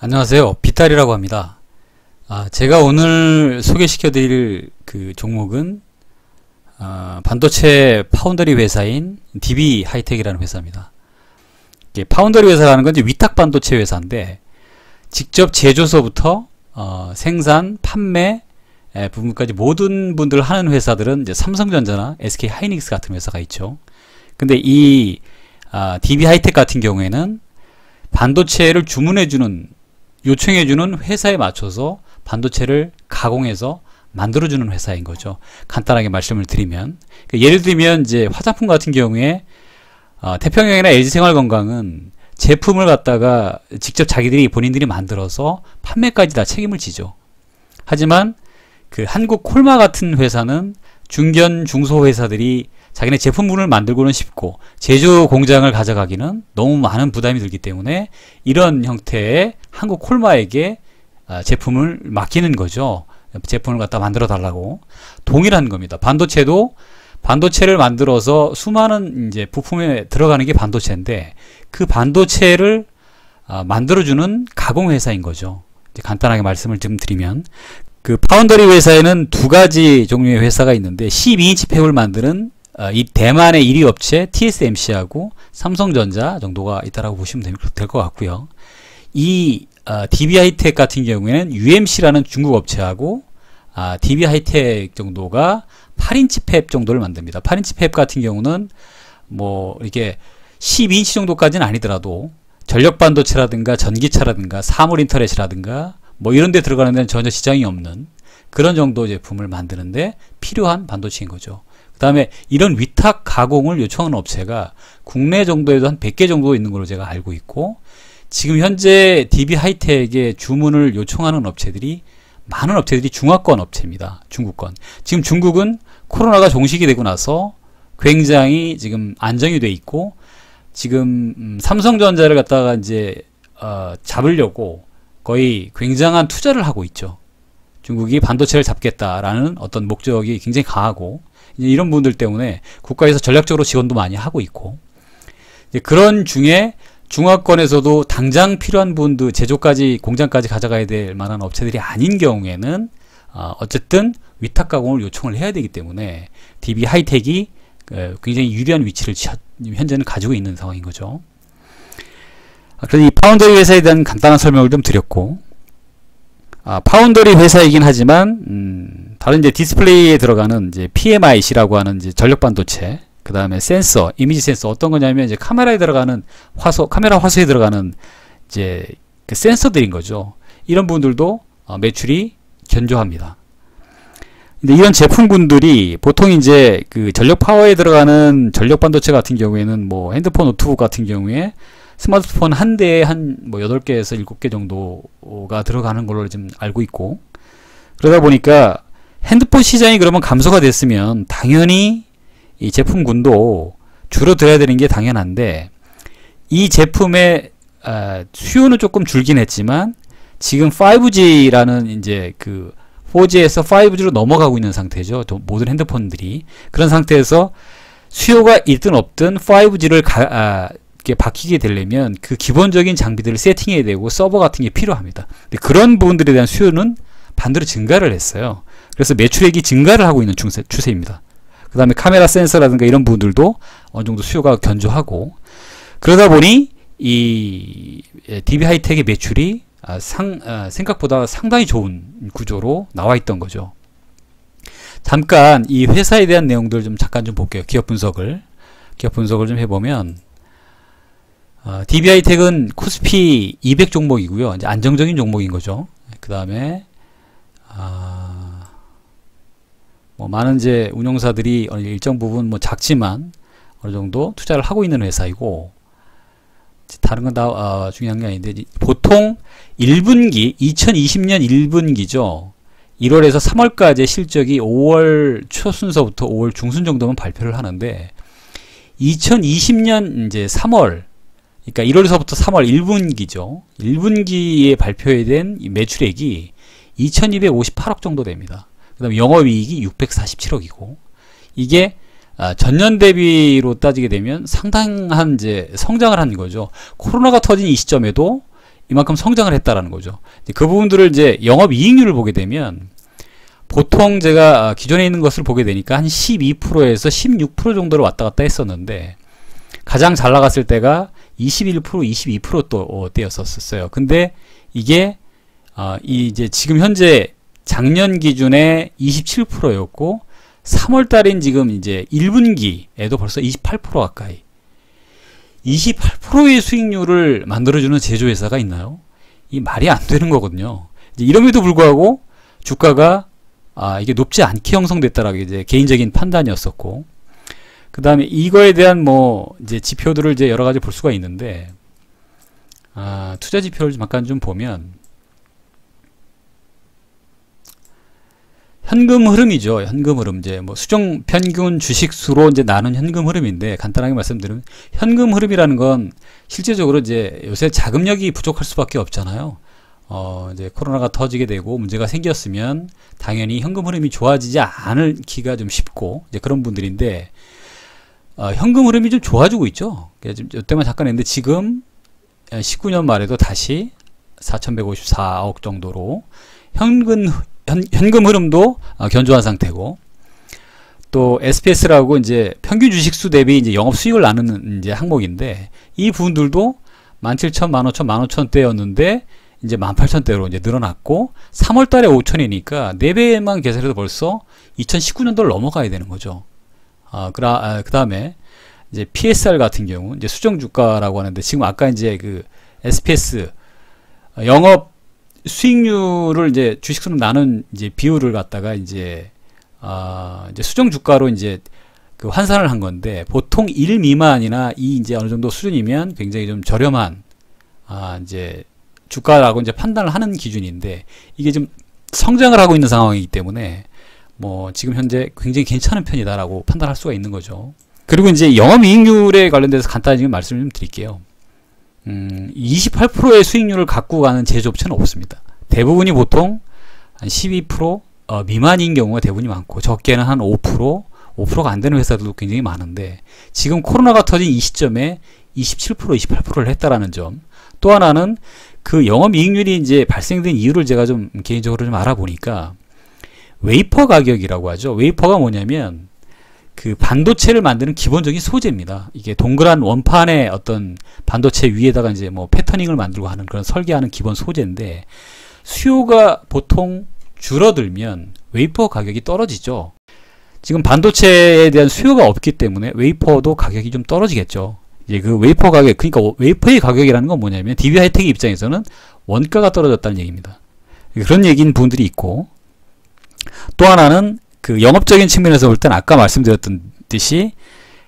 안녕하세요. 빗달이라고 합니다. 제가 오늘 소개시켜 드릴 그 종목은 반도체 파운더리 회사인 DB 하이텍이라는 회사입니다. 파운더리 회사라는 건 이제 위탁 반도체 회사인데 직접 제조서부터 생산, 판매 부분까지 모든 분들 하는 회사들은 이제 삼성전자나 SK 하이닉스 같은 회사가 있죠. 근데 이 DB 하이텍 같은 경우에는 반도체를 요청해주는 회사에 맞춰서 반도체를 가공해서 만들어주는 회사인 거죠. 간단하게 말씀을 드리면, 예를 들면 이제 화장품 같은 경우에 태평양이나 LG생활건강은 제품을 갖다가 직접 본인들이 만들어서 판매까지 다 책임을 지죠. 하지만 그 한국 콜마 같은 회사는 중견 중소 회사들이 자기네 제품군을 만들고는 싶고 제조 공장을 가져가기는 너무 많은 부담이 들기 때문에 이런 형태의 한국 콜마에게 제품을 맡기는 거죠. 제품을 갖다 만들어 달라고. 동일한 겁니다. 반도체를 만들어서 수많은 이제 부품에 들어가는 게 반도체인데 그 반도체를 만들어주는 가공회사인 거죠. 이제 간단하게 말씀을 좀 드리면, 그 파운더리 회사에는 두 가지 종류의 회사가 있는데 12인치 팹을 만드는 이 대만의 1위 업체 TSMC하고 삼성전자 정도가 있다라고 보시면 될 것 같고요. 이 DB 하이텍 같은 경우에는 UMC라는 중국 업체하고 DB 하이텍 정도가 8인치 팹 정도를 만듭니다. 8인치 팹 같은 경우는 뭐 이렇게 12인치 정도까지는 아니더라도 전력 반도체라든가 전기차라든가 사물 인터넷이라든가 뭐 이런 데 들어가는 데는 전혀 지장이 없는 그런 정도 제품을 만드는데 필요한 반도체인 거죠. 그 다음에 이런 위탁 가공을 요청하는 업체가 국내 정도에도 한 100개 정도 있는 걸로 제가 알고 있고, 지금 현재 DB 하이텍에 주문을 요청하는 많은 업체들이 중화권 업체입니다. 중국권. 지금 중국은 코로나가 종식이 되고 나서 굉장히 지금 안정이 돼 있고, 지금 삼성전자를 갖다가 이제 잡으려고 거의 굉장한 투자를 하고 있죠. 중국이 반도체를 잡겠다라는 어떤 목적이 굉장히 강하고, 이제 이런 분들 때문에 국가에서 전략적으로 지원도 많이 하고 있고, 이제 그런 중에 중화권에서도 당장 필요한 분들, 제조까지 공장까지 가져가야 될 만한 업체들이 아닌 경우에는 어쨌든 위탁 가공을 요청을 해야 되기 때문에 DB 하이텍이 굉장히 유리한 위치를 현재는 가지고 있는 상황인 거죠. 그래서 이 파운더리 회사에 대한 간단한 설명을 좀 드렸고, 파운더리 회사이긴 하지만 다른 이제 디스플레이에 들어가는 이제 PMIC라고 하는 이제 전력 반도체, 그 다음에 센서, 이미지 센서, 어떤 거냐면 이제 카메라 화소에 들어가는 이제 그 센서들인 거죠. 이런 부분들도 매출이 견조합니다. 근데 이런 제품군들이 보통 이제 그 전력 파워에 들어가는 전력 반도체 같은 경우에는 뭐 핸드폰, 노트북 같은 경우에 스마트폰 한 대에 한 뭐 8개에서 7개 정도가 들어가는 걸로 좀 알고 있고, 그러다 보니까 핸드폰 시장이 그러면 감소가 됐으면 당연히 이 제품군도 줄어들어야 되는 게 당연한데, 이 제품의 수요는 조금 줄긴 했지만 지금 5G라는 이제 그 4G에서 5G로 넘어가고 있는 상태죠. 모든 핸드폰들이. 그런 상태에서 수요가 있든 없든 5G를 이렇게 바뀌게 되려면 그 기본적인 장비들을 세팅해야 되고 서버 같은 게 필요합니다. 근데 그런 부분들에 대한 수요는 반대로 증가를 했어요. 그래서 매출액이 증가를 하고 있는 추세입니다. 그 다음에 카메라 센서라든가 이런 부분들도 어느 정도 수요가 견조하고, 그러다 보니 이 DB 하이텍의 매출이 생각보다 상당히 좋은 구조로 나와 있던 거죠. 잠깐 이 회사에 대한 내용들 잠깐 볼게요. 기업 분석을 좀 해보면, DB 하이텍은 코스피 200 종목이고요. 이제 안정적인 종목인 거죠. 그 다음에 뭐 많은 이제 운용사들이 일정 부분 뭐 작지만 어느 정도 투자를 하고 있는 회사이고, 다른 건 다 중요한 게 아닌데, 보통 1분기 2020년 1분기죠. 1월에서 3월까지의 실적이 5월 초순서부터 5월 중순 정도면 발표를 하는데, 2020년 이제 3월, 그러니까 1월에서부터 3월 1분기죠. 1분기에 발표된 매출액이 2258억 정도 됩니다. 그 다음에 영업이익이 647억이고, 이게 전년 대비로 따지게 되면 상당한 이제 성장을 한 거죠. 코로나가 터진 이 시점에도 이만큼 성장을 했다라는 거죠. 그 부분들을 이제 영업이익률을 보게 되면 보통 제가 기존에 있는 것을 보게 되니까 한 12%에서 16% 정도로 왔다 갔다 했었는데 가장 잘 나갔을 때가 21%, 22%또 때였었어요. 근데 이게 이제 지금 현재 작년 기준에 27%였고 3월 달인 지금 이제 1분기에도 벌써 28% 가까이 28%의 수익률을 만들어주는 제조회사가 있나요? 이 말이 안 되는 거거든요. 이제 이럼에도 불구하고 주가가 이게 높지 않게 형성됐다라고 이제 개인적인 판단이었었고, 그 다음에 이거에 대한 뭐 이제 지표들을 이제 여러 가지 볼 수가 있는데, 투자 지표를 잠깐 좀 보면 현금 흐름이죠. 현금 흐름 이제 뭐 수정 평균 주식수로 이제 나눈 현금 흐름인데, 간단하게 말씀드리면 현금 흐름이라는 건 실제적으로 이제 요새 자금력이 부족할 수밖에 없잖아요. 이제 코로나가 터지게 되고 문제가 생겼으면 당연히 현금 흐름이 좋아지지 않기가 좀 쉽고 이제 그런 분들인데, 현금 흐름이 좀 좋아지고 있죠. 지금 이때만 잠깐 했는데 지금 19년 말에도 다시 4,154억 정도로 현금 흐름도 견조한 상태고, 또 SPS라고 이제 평균 주식수 대비 이제 영업 수익을 나누는 이제 항목인데, 이 부분들도 17,000, 15,000, 15,000대였는데 이제 18,000대로 이제 늘어났고, 3월 달에 5,000이니까 4배만 계산해도 벌써 2019년도를 넘어가야 되는 거죠. 그 다음에 이제 PSR 같은 경우 이제 수정 주가라고 하는데, 지금 아까 이제 그 SPS 영업 수익률을 이제 주식수로 나눈 이제 비율을 갖다가 이제 수정 주가로 이제 그 환산을 한 건데, 보통 1 미만이나 이 이제 어느 정도 수준이면 굉장히 좀 저렴한 이제 주가라고 이제 판단을 하는 기준인데, 이게 좀 성장을 하고 있는 상황이기 때문에 뭐 지금 현재 굉장히 괜찮은 편이다라고 판단할 수가 있는 거죠. 그리고 이제 영업이익률에 관련돼서 간단히 지금 말씀을 좀 드릴게요. 28%의 수익률을 갖고 가는 제조업체는 없습니다. 대부분이 보통 한 12% 미만인 경우가 대부분이 많고, 적게는 한 5%, 5%가 안 되는 회사들도 굉장히 많은데, 지금 코로나가 터진 이 시점에 27%, 28%를 했다라는 점. 또 하나는 그 영업이익률이 이제 발생된 이유를 제가 좀 개인적으로 좀 알아보니까, 웨이퍼 가격이라고 하죠. 웨이퍼가 뭐냐면 그 반도체를 만드는 기본적인 소재입니다. 이게 동그란 원판의 어떤 반도체 위에다가 이제 뭐 패터닝을 만들고 하는 그런 설계하는 기본 소재인데, 수요가 보통 줄어들면 웨이퍼 가격이 떨어지죠. 지금 반도체에 대한 수요가 없기 때문에 웨이퍼도 가격이 좀 떨어지겠죠. 이제 그 웨이퍼 가격, 그러니까 웨이퍼의 가격이라는 건 뭐냐면 DB 하이텍의 입장에서는 원가가 떨어졌다는 얘기입니다. 그런 얘기인 분들이 있고, 또 하나는 그 영업적인 측면에서 볼 때는 아까 말씀드렸던 듯이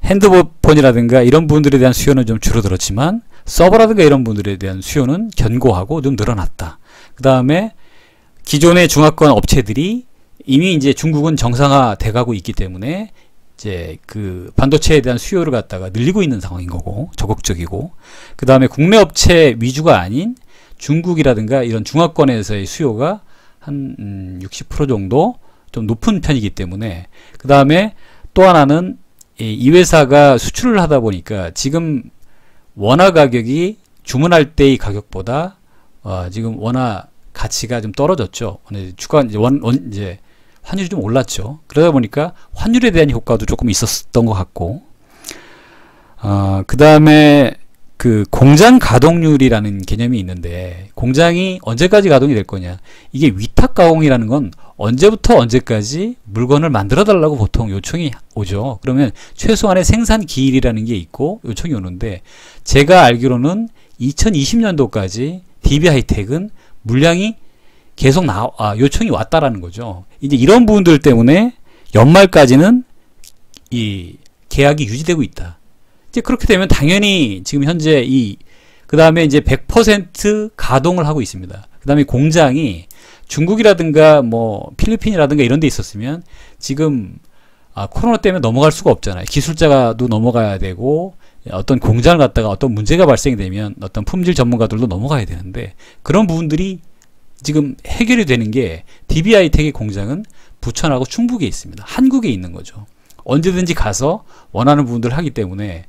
핸드폰이라든가 이런 분들에 대한 수요는 좀 줄어들었지만, 서버라든가 이런 분들에 대한 수요는 견고하고 좀 늘어났다. 그 다음에 기존의 중화권 업체들이 이미 이제 중국은 정상화 돼가고 있기 때문에 이제 그 반도체에 대한 수요를 갖다가 늘리고 있는 상황인 거고, 적극적이고, 그 다음에 국내 업체 위주가 아닌 중국이라든가 이런 중화권에서의 수요가 한 60% 정도 좀 높은 편이기 때문에, 그 다음에 또 하나는 이 회사가 수출을 하다 보니까 지금 원화 가격이 주문할 때의 가격보다 지금 원화 가치가 좀 떨어졌죠. 주가 이제 이제 환율이 좀 올랐죠. 그러다 보니까 환율에 대한 효과도 조금 있었던 것 같고, 그 다음에 그 공장 가동률이라는 개념이 있는데, 공장이 언제까지 가동이 될 거냐, 이게 위탁 가공이라는 건 언제부터 언제까지 물건을 만들어 달라고 보통 요청이 오죠. 그러면 최소한의 생산 기일이라는 게 있고 요청이 오는데, 제가 알기로는 2020년도까지 DB 하이텍은 물량이 계속 요청이 왔다라는 거죠. 이제 이런 부분들 때문에 연말까지는 이 계약이 유지되고 있다. 이제 그렇게 되면 당연히 지금 현재 그 다음에 이제 100% 가동을 하고 있습니다. 그 다음에 공장이 중국이라든가 뭐 필리핀이라든가 이런 데 있었으면 지금 코로나 때문에 넘어갈 수가 없잖아요. 기술자가도 넘어가야 되고, 어떤 공장을 갖다가 어떤 문제가 발생되면 어떤 품질 전문가들도 넘어가야 되는데, 그런 부분들이 지금 해결이 되는 게 DB 하이텍의 공장은 부천하고 충북에 있습니다. 한국에 있는 거죠. 언제든지 가서 원하는 부분들을 하기 때문에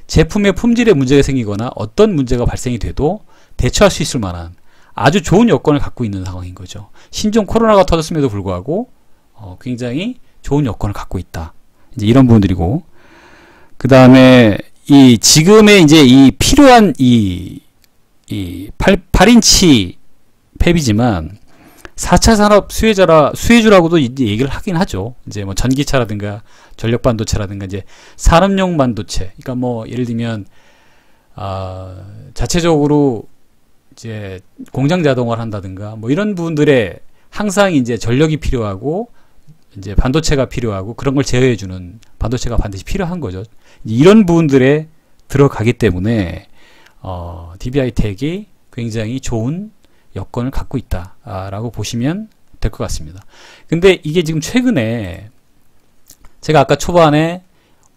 제품의 품질에 문제가 생기거나 어떤 문제가 발생이 돼도 대처할 수 있을 만한 아주 좋은 여건을 갖고 있는 상황인 거죠. 신종 코로나가 터졌음에도 불구하고 굉장히 좋은 여건을 갖고 있다. 이제 이런 부분들이고, 그 다음에 이 지금의 이제 이 필요한 이 8인치 팹이지만 4차 산업 수혜주라고도 이제 얘기를 하긴 하죠. 이제 뭐 전기차라든가 전력 반도체라든가 이제 산업용 반도체. 그러니까 뭐 예를 들면 자체적으로 이제 공장 자동화를 한다든가 뭐 이런 부분들에 항상 이제 전력이 필요하고 이제 반도체가 필요하고 그런 걸 제어해주는 반도체가 반드시 필요한 거죠. 이런 부분들에 들어가기 때문에 DBH텍이 굉장히 좋은 여건을 갖고 있다라고 보시면 될 것 같습니다. 근데 이게 지금 최근에 제가 아까 초반에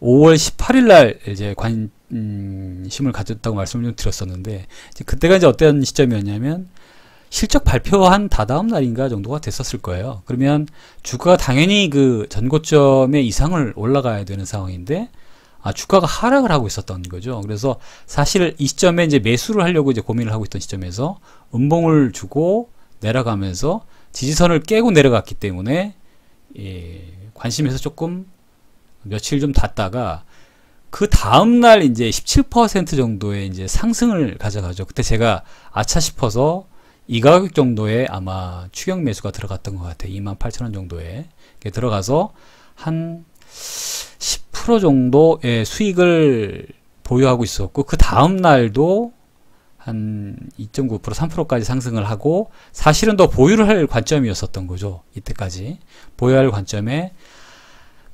5월 18일 날 이제 관심을 가졌다고 말씀을 좀 드렸었는데, 이제 그때가 이제 어떤 시점이었냐면 실적 발표한 다다음 날인가 정도가 됐었을 거예요. 그러면 주가가 당연히 그 전고점의 이상을 올라가야 되는 상황인데 주가가 하락을 하고 있었던 거죠. 그래서 사실 이 시점에 이제 매수를 하려고 이제 고민을 하고 있던 시점에서 음봉을 주고 내려가면서 지지선을 깨고 내려갔기 때문에 관심에서 조금 며칠 좀 닿다가 그 다음날 이제 17% 정도의 이제 상승을 가져가죠. 그때 제가 아차 싶어서 이 가격 정도에 아마 추격 매수가 들어갔던 것 같아요. 28,000원 정도에 들어가서 한 10% 정도의 수익을 보유하고 있었고, 그 다음 날도 한 2.9% 3%까지 상승을 하고, 사실은 더 보유를 할 관점이었었던 거죠. 이때까지 보유할 관점에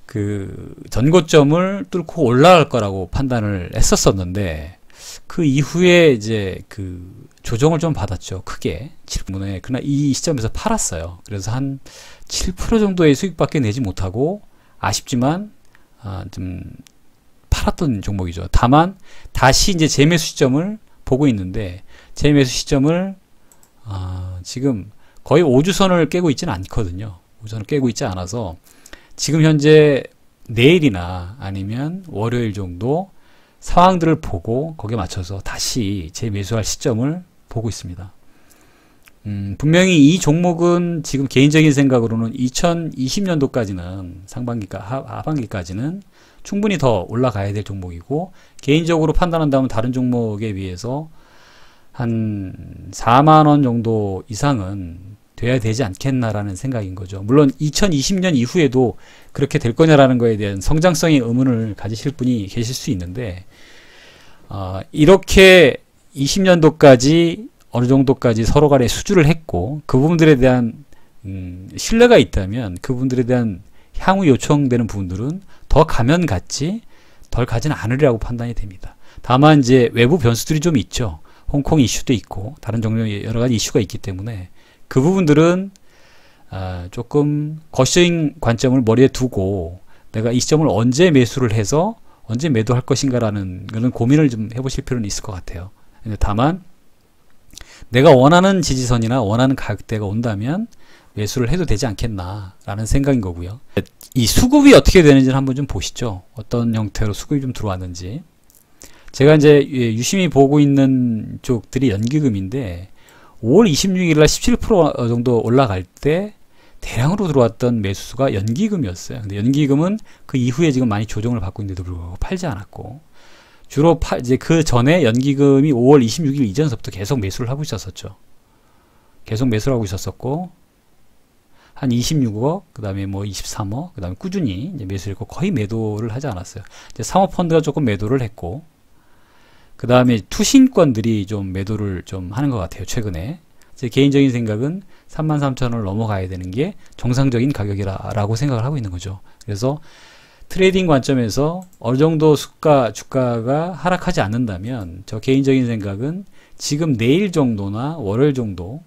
그 전고점을 뚫고 올라갈 거라고 판단을 했었었는데, 그 이후에 이제 그 조정을 좀 받았죠. 크게 7분에. 그러나 이 시점에서 팔았어요. 그래서 한 7% 정도의 수익밖에 내지 못하고 아쉽지만 좀 팔았던 종목이죠. 다만 다시 이제 재매수 시점을 보고 있는데, 재매수 시점을 지금 거의 5주선을 깨고 있지는 않거든요. 5주선을 깨고 있지 않아서 지금 현재 내일이나 아니면 월요일 정도 상황들을 보고 거기에 맞춰서 다시 재매수할 시점을 보고 있습니다. 분명히 이 종목은 지금 개인적인 생각으로는 2020년도까지는 하반기까지는 충분히 더 올라가야 될 종목이고, 개인적으로 판단한다면 다른 종목에 비해서 한 4만원 정도 이상은 돼야 되지 않겠나라는 생각인 거죠. 물론 2020년 이후에도 그렇게 될 거냐라는 거에 대한 성장성의 의문을 가지실 분이 계실 수 있는데, 이렇게 20년도까지 어느 정도까지 서로 간에 수주를 했고 그 부분들에 대한 신뢰가 있다면 그 부분들에 대한 향후 요청되는 부분들은 더 가면 같지 덜 가지는 않으리라고 판단이 됩니다. 다만 이제 외부 변수들이 좀 있죠. 홍콩 이슈도 있고 다른 종류의 여러 가지 이슈가 있기 때문에 그 부분들은 조금 거시적인 관점을 머리에 두고 내가 이 시점을 언제 매수를 해서 언제 매도할 것인가라는 그런 고민을 좀 해보실 필요는 있을 것 같아요. 다만 내가 원하는 지지선이나 원하는 가격대가 온다면 매수를 해도 되지 않겠나라는 생각인 거고요. 이 수급이 어떻게 되는지를 한번 좀 보시죠. 어떤 형태로 수급이 좀 들어왔는지. 제가 이제 유심히 보고 있는 쪽들이 연기금인데 5월 26일 날 17% 정도 올라갈 때 대량으로 들어왔던 매수수가 연기금이었어요. 근데 연기금은 그 이후에 지금 많이 조정을 받고 있는데도 불구하고 팔지 않았고, 주로 이제 그 전에 연기금이 5월 26일 이전서부터 계속 매수를 하고 있었었죠. 계속 매수를 하고 있었었고, 한 26억, 그 다음에 뭐 23억, 그 다음에 꾸준히 이제 매수를 했고, 거의 매도를 하지 않았어요. 이제 사모펀드가 조금 매도를 했고, 그 다음에 투신권들이 좀 매도를 좀 하는 것 같아요, 최근에. 제 개인적인 생각은 33,000원을 넘어가야 되는 게 정상적인 가격이라고 생각을 하고 있는 거죠. 그래서 트레이딩 관점에서 어느 정도 주가가 하락하지 않는다면 저 개인적인 생각은 지금 내일 정도나 월요일 정도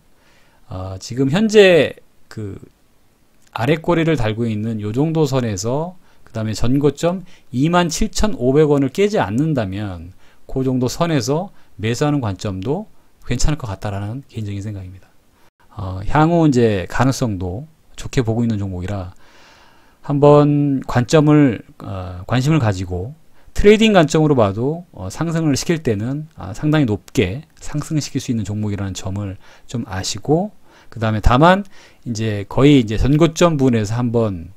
지금 현재 그 아래 꼬리를 달고 있는 요 정도 선에서 그 다음에 전고점 27,500원을 깨지 않는다면 그 정도 선에서 매수하는 관점도 괜찮을 것 같다라는 개인적인 생각입니다. 향후 이제 가능성도 좋게 보고 있는 종목이라 한번 관심을 가지고 트레이딩 관점으로 봐도 상승을 시킬 때는 상당히 높게 상승시킬 수 있는 종목이라는 점을 좀 아시고, 그 다음에 다만 이제 거의 이제 전고점 부분에서 한번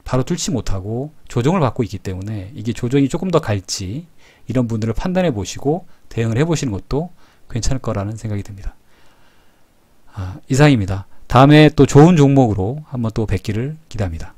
바로 뚫지 못하고 조정을 받고 있기 때문에 이게 조정이 조금 더 갈지 이런 부분들을 판단해 보시고 대응을 해 보시는 것도 괜찮을 거라는 생각이 듭니다. 이상입니다. 다음에 또 좋은 종목으로 한번 또 뵙기를 기대합니다.